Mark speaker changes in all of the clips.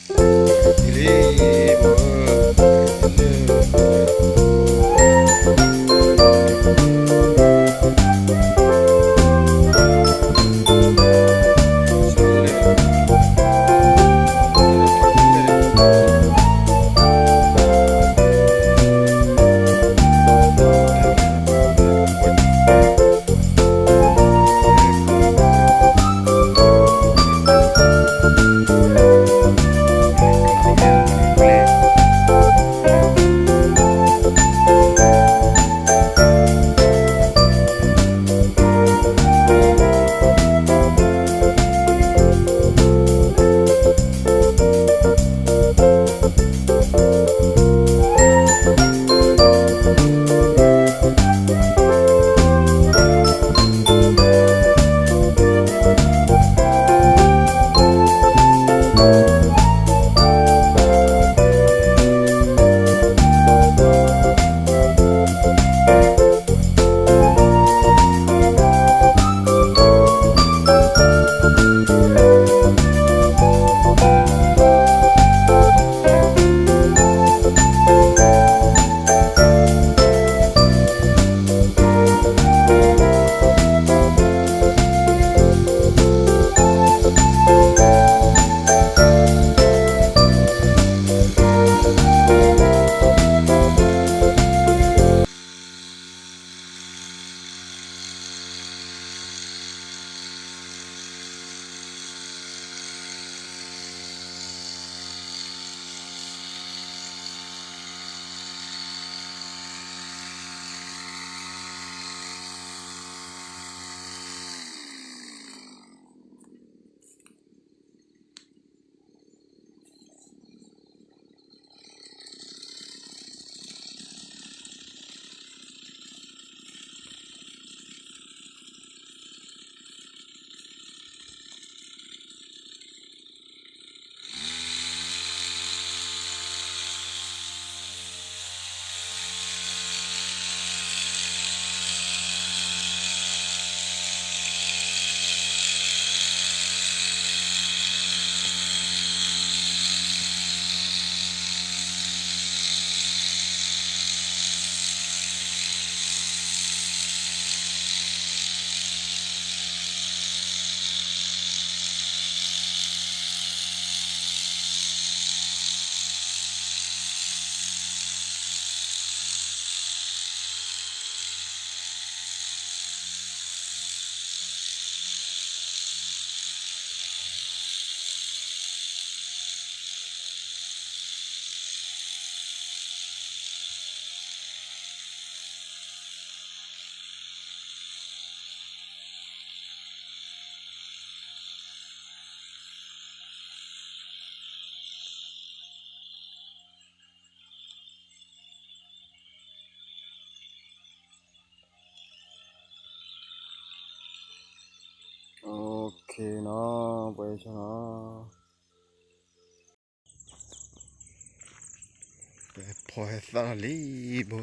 Speaker 1: Ili ok nó quay cho nó phải ra lý bơ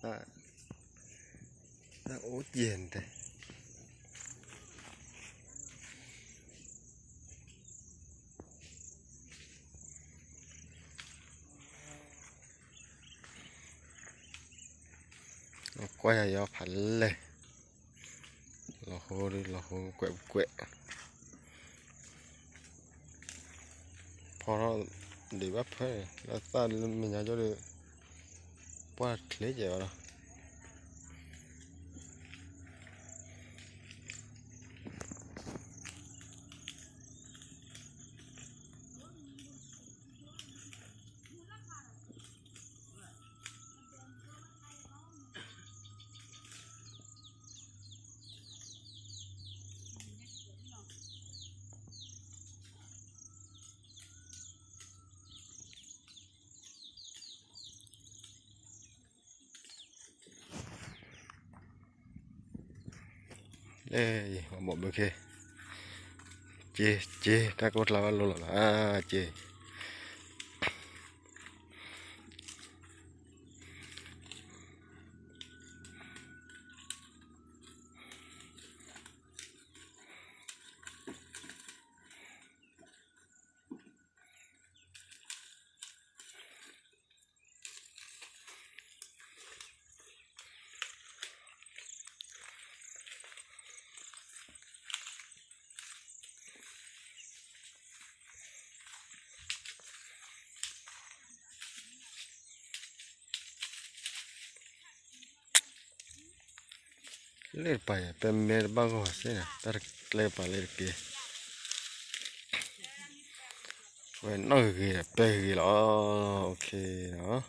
Speaker 1: ta ta ố tiền thế quay giờ phản lên là hồ đi là hồ quẹo quẹoพอเราดีว่าเพื่อเราตั้งมันยังจะได้ว่าเคล็ดเยอะเนาะเอ้ยหมดโอเคเจถ้ากดเราลงหรอเจ lên bài bên mẹ bao gồm thế này ta lên bài lên kia vậy nó gì là bé gì đó ok đó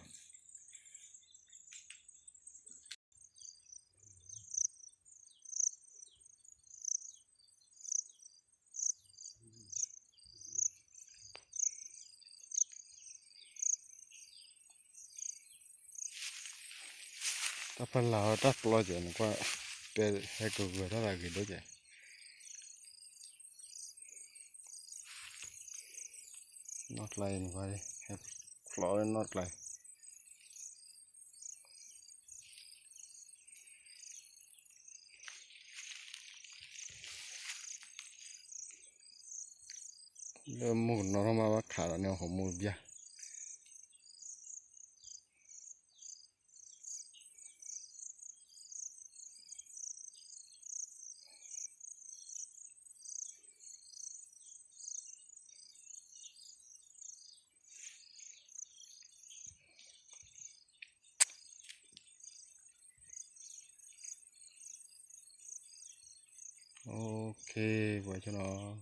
Speaker 1: ta phân là ta lo chuyện qua bé hay cứ vừa đó là gì đó vậy not line vậy hay lo not line mua nó mà bắt khá là nhiều không mua bia ok vậy cho nó